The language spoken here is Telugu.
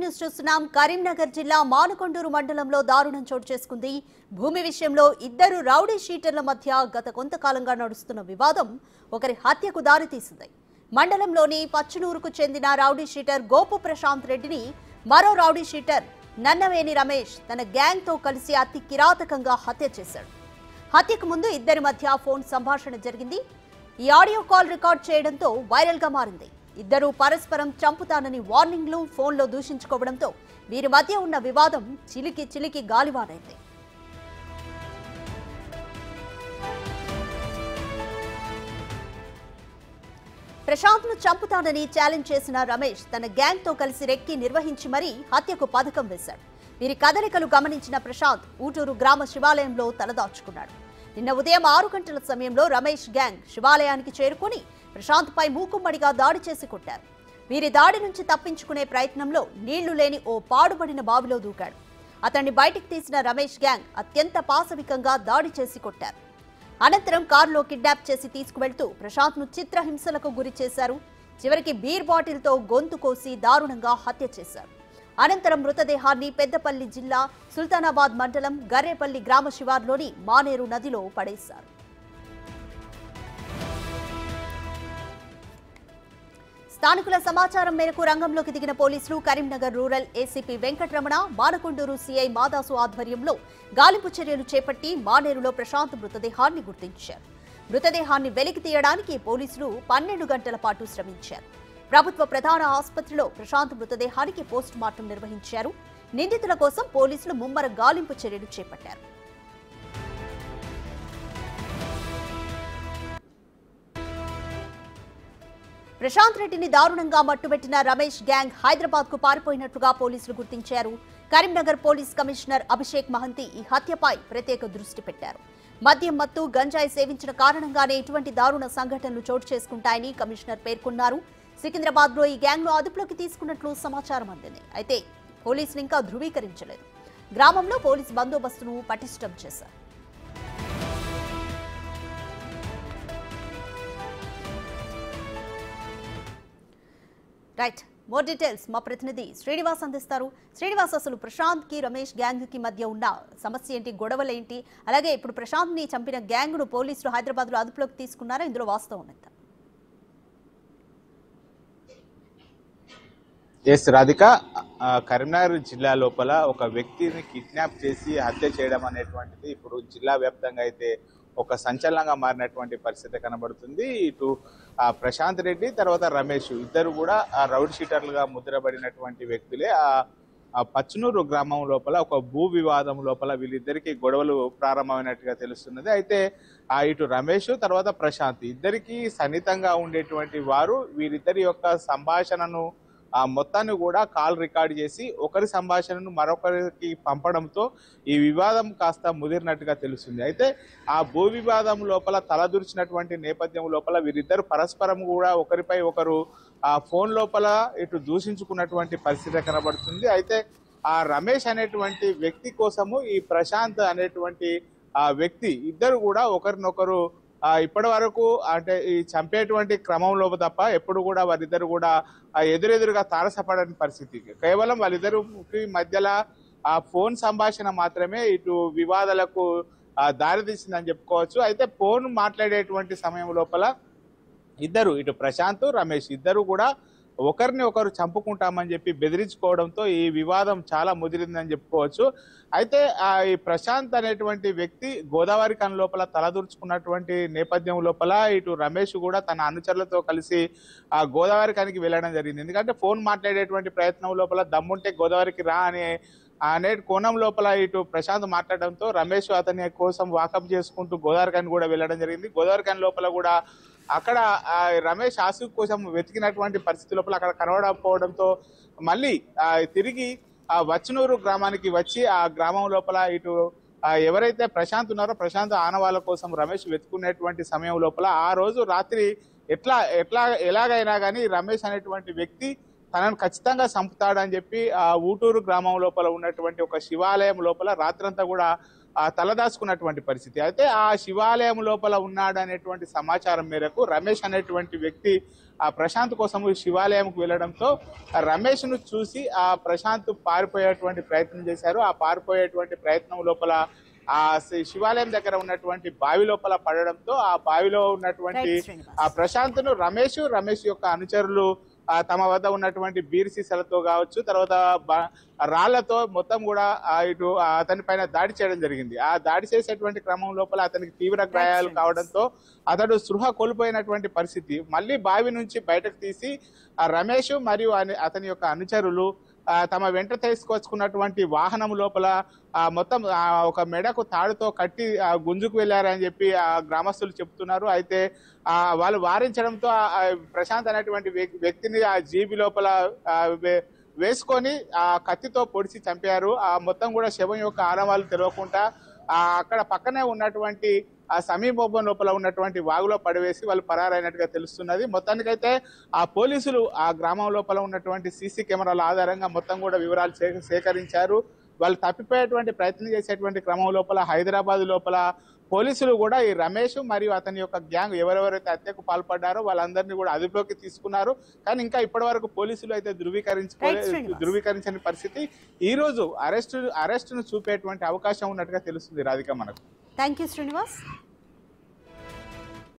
న్యూస్ చూస్తున్నాం. కరీంనగర్ జిల్లా మానుకొండూరు మండలంలో దారుణం చోటు చేసుకుంది. భూమి విషయంలో ఇద్దరు రౌడీ షీటర్ల మధ్య గత కొంతకాలంగా నడుస్తున్న వివాదం ఒకరి హత్యకు దారితీసింది. మండలంలోని పచ్చనూరుకు చెందిన రౌడీ షీటర్ గోపు ప్రశాంత్ రెడ్డిని మరో రౌడీ షీటర్ నన్నవేని రమేష్ తన గ్యాంగ్ తో కలిసి అతి కిరాతకంగా హత్య చేశాడు. హత్యకు ముందు ఇద్దరి మధ్య ఫోన్ సంభాషణ జరిగింది. ఈ ఆడియో కాల్ రికార్డ్ చేయడంతో వైరల్ గా మారింది. ఇద్దరు పరస్పరం చంపుతానని వార్నింగ్లు ఫోన్లో దూషించుకోవడంతో వీరి మధ్య ఉన్న వివాదం చిలికి గాలివానైంది. ప్రశాంత్ను చంపుతానని ఛాలెంజ్ చేసిన రమేష్ తన గ్యాంగ్ తో కలిసి రెక్కి నిర్వహించి మరీ హత్యకు పథకం వేశాడు. వీరి కదలికలు గమనించిన ప్రశాంత్ ఊటూరు గ్రామ శివాలయంలో తలదాచుకున్నాడు. నిన్న ఉదయం 6 గంటల సమయంలో రమేష్ గ్యాంగ్ శివాలయానికి చేరుకుని ప్రశాంత్ పై మూకుమ్మడిగా దాడి చేసి కొట్టారు. వీరి దాడి నుంచి తప్పించుకునే ప్రయత్నంలో నీళ్లు లేని ఓ పాడుబడిన బావిలో దూకాడు. అతన్ని బయటికి తీసిన రమేష్ గ్యాంగ్ అత్యంత పాశవికంగా దాడి చేసి కొట్టారు. అనంతరం కారులో కిడ్నాప్ చేసి తీసుకువెళ్తూ ప్రశాంత్ను చిత్రహింసలకు గురి చేశారు. చివరికి బీర్ బాటిల్తో గొంతు కోసి దారుణంగా హత్య చేశారు. అనంతరం మృతదేహాన్ని పెద్దపల్లి జిల్లా సుల్తానాబాద్ మండలం గర్రేపల్లి గ్రామ శివార్లోని మానేరు నదిలో పడేశారు. స్థానికుల సమాచారం మేరకు రంగంలోకి దిగిన పోలీసులు Karimnagar rural ACP Venkataramana, Manakondur CI Madasu ఆధ్వర్యంలో గాలింపు చర్యలు చేపట్టి మానేరులో ప్రశాంత్ మృతదేహాన్ని గుర్తించారు. మృతదేహాన్ని వెలికి తీయడానికి పోలీసులు 12 గంటల పాటు శ్రమించారు. ప్రభుత్వ ప్రధాన ఆసుపత్రిలో ప్రశాంత్ మృతదేహానికి పోస్ట్ మార్టం నిర్వహించారు. నిందితుల కోసం పోలీసులు ముమ్మర గాలింపు చర్యలు చేపట్టారు. ప్రశాంత్ రెడ్డిని దారుణంగా మట్టుబెట్టిన రమేష్ గ్యాంగ్ హైదరాబాద్ కు పారిపోయినట్లుగా పోలీసులు గుర్తించారు. కరీంనగర్ పోలీస్ కమిషనర్ అభిషేక్ మహంతి ఈ హత్యపై ప్రత్యేక దృష్టి పెట్టారు. మద్యం మత్తు, గంజాయి సేవించిన కారణంగానే ఇటువంటి దారుణ సంఘటనలు చోటు చేసుకుంటాయని కమిషనర్ పేర్కొన్నారు. సికింద్రాబాద్ లో ఈ గ్యాంగ్ ను అదుపులోకి తీసుకున్నట్లు సమాచారం అందింది. అయితే పోలీసులు ఇంకా ధృవీకరించలేదు. గ్రామంలో పోలీసు బందోబస్తును పటిష్టం చేశారు. రైట్, మోర్ డీటెయిల్స్ మా ప్రతినిధి శ్రీనివాస్ అందిస్తారు. శ్రీనివాస్, అసలు ప్రశాంత్ కి రమేష్ గ్యాంగ్ కి మధ్య ఉన్న సమస్య ఏంటి, గొడవలు ఏంటి? అలాగే ఇప్పుడు ప్రశాంత్ ని చంపిన గ్యాంగ్ ను పోలీసులు హైదరాబాద్ లో అదుపులోకి తీసుకున్నారా? ఇందులో వాస్తవం ఎంత? ఎస్ రాధిక, కరీంనగర్ జిల్లా లోపల ఒక వ్యక్తిని కిడ్నాప్ చేసి హత్య చేయడం అనేటువంటిది ఇప్పుడు జిల్లా వ్యాప్తంగా అయితే ఒక సంచలనంగా మారినటువంటి పరిస్థితి కనబడుతుంది. ఇటు ప్రశాంత్ రెడ్డి తర్వాత రమేష్ ఇద్దరు కూడా రౌడ్ షీటర్లుగా ముద్రపడినటువంటి వ్యక్తులే. పచ్చనూరు గ్రామం లోపల ఒక భూ వివాదం లోపల వీళ్ళిద్దరికి గొడవలు ప్రారంభమైనట్టుగా తెలుస్తున్నది. అయితే ఇటు రమేష్ తర్వాత ప్రశాంత్ ఇద్దరికి సన్నిహితంగా ఉండేటువంటి వారు వీరిద్దరి యొక్క సంభాషణను మొత్తాన్ని కూడా కాల్ రికార్డ్ చేసి ఒకరి సంభాషణను మరొకరికి పంపడంతో ఈ వివాదం కాస్త ముదిరినట్టుగా తెలుస్తుంది. అయితే ఆ భూ వివాదం లోపల తలదూర్చినటువంటి నేపథ్యం లోపల వీరిద్దరు పరస్పరం కూడా ఒకరిపై ఒకరు ఆ ఫోన్ లోపల ఇటు దూషించుకున్నటువంటి పరిస్థితి కనబడుతుంది. అయితే ఆ రమేష్ అనేటువంటి వ్యక్తి కోసము ఈ ప్రశాంత్ అనేటువంటి ఆ వ్యక్తి ఇద్దరు కూడా ఒకరినొకరు ఇప్పటి వరకు అంటే ఈ చంపేటువంటి క్రమంలో తప్ప ఎప్పుడు కూడా వారిద్దరు కూడా ఎదురెదురుగా తారసపడని పరిస్థితి. కేవలం వాళ్ళిద్దరికి మధ్యలో ఆ ఫోన్ సంభాషణ మాత్రమే ఇటు వివాదాలకు దారితీసిందని చెప్పుకోవచ్చు. అయితే ఫోన్ మాట్లాడేటువంటి సమయం లోపల ఇద్దరు ఇటు ప్రశాంత్, రమేష్ ఇద్దరు కూడా ఒకరిని ఒకరు చంపుకుంటామని చెప్పి బెదిరించుకోవడంతో ఈ వివాదం చాలా ముదిరిందని చెప్పుకోవచ్చు. అయితే ఈ ప్రశాంత్ అనేటువంటి వ్యక్తి గోదావరి కన్ లోపల తలదూర్చుకున్నటువంటి నేపథ్యం లోపల ఇటు రమేష్ కూడా తన అనుచరులతో కలిసి ఆ గోదావరి కనికి వెళ్ళడం జరిగింది. ఎందుకంటే ఫోన్ మాట్లాడేటువంటి ప్రయత్నం లోపల దమ్ముంటే గోదావరికి రా అనే కోణం లోపల ఇటు ప్రశాంత్ మాట్లాడడంతో రమేష్ అతని కోసం వాకప్ చేసుకుంటూ గోదావరి కని కూడా వెళ్ళడం జరిగింది. గోదావరి కని లోపల కూడా అక్కడ రమేష్ ఆసు కోసం వెతికినటువంటి పరిస్థితి లోపల అక్కడ కనబడకపోవడంతో మళ్ళీ తిరిగి వచ్చనూరు గ్రామానికి వచ్చి ఆ గ్రామం లోపల ఇటు ఎవరైతే ప్రశాంత్ ఉన్నారో ప్రశాంత్ ఆనవాళ్ళ కోసం రమేష్ వెతుకునేటువంటి సమయం లోపల ఆ రోజు రాత్రి ఎలాగైనా కానీ రమేష్ అనేటువంటి వ్యక్తి తనను ఖచ్చితంగా చంపుతాడని చెప్పి ఆ ఊటూరు గ్రామం లోపల ఉన్నటువంటి ఒక శివాలయం లోపల రాత్రంతా కూడా తలదాచుకున్నటువంటి పరిస్థితి. అయితే ఆ శివాలయం లోపల ఉన్నాడు అనేటువంటి సమాచారం మేరకు రమేష్ అనేటువంటి వ్యక్తి ఆ ప్రశాంత్ కోసం శివాలయంకు వెళ్ళడంతో రమేష్ను చూసి ఆ ప్రశాంత్ పారిపోయేటువంటి ప్రయత్నం చేశారు. ఆ పారిపోయేటువంటి ప్రయత్నం లోపల ఆ శివాలయం దగ్గర ఉన్నటువంటి బావి లోపల పడడంతో ఆ బావిలో ఉన్నటువంటి ఆ ప్రశాంత్ను రమేష్ యొక్క అనుచరులు తమ వద్ద ఉన్నటువంటి బీర్ సీసాలతో కావచ్చు, తర్వాత రాళ్లతో మొత్తం కూడా ఇటు అతని పైన దాడి చేయడం జరిగింది. ఆ దాడి చేసేటువంటి క్రమం లోపల అతనికి తీవ్ర గాయాలు కావడంతో అతడు స్పృహ కోల్పోయినటువంటి పరిస్థితి. మళ్ళీ బావి నుంచి బయటకు తీసి రమేష్ మరియు అతని యొక్క అనుచరులు తమ వెంట తీసుకొచ్చుకున్నటువంటి వాహనం లోపల మొత్తం ఒక మెడకు తాడుతో కట్టి గుంజుకు వెళ్ళారని చెప్పి గ్రామస్తులు చెప్తున్నారు. అయితే వాళ్ళు వారించడంతో ప్రశాంత్ అనేటువంటి వ్యక్తిని ఆ జీబీ లోపల వేసుకొని ఆ కత్తితో పొడిచి చంపారు. ఆ మొత్తం కూడా శవం యొక్క ఆనవాళ్ళు తెలవకుండా అక్కడ పక్కనే ఉన్నటువంటి ఆ సమీపం లోపల ఉన్నటువంటి వాగులో పడివేసి వాళ్ళు పరారైనట్టుగా తెలుస్తున్నది. మొత్తానికైతే ఆ పోలీసులు ఆ గ్రామం లోపల ఉన్నటువంటి సీసీ కెమెరాల ఆధారంగా మొత్తం కూడా వివరాలు సేకరించారు. వాళ్ళు తప్పిపోయేటువంటి ప్రయత్నం చేసేటువంటి క్రమం లోపల హైదరాబాద్ లోపల పోలీసులు కూడా ఈ రమేష్ మరియు అతని యొక్క గ్యాంగ్ ఎవరెవరైతే హత్యకు పాల్పడ్డారో వాళ్ళందరినీ కూడా అదుపులోకి తీసుకున్నారు. కానీ ఇంకా ఇప్పటి వరకు పోలీసులు అయితే ధృవీకరించని పరిస్థితి. ఈ రోజు అరెస్టును చూపేటువంటి అవకాశం ఉన్నట్టుగా తెలుస్తుంది రాధిక మనకు. Thank you Srinivas.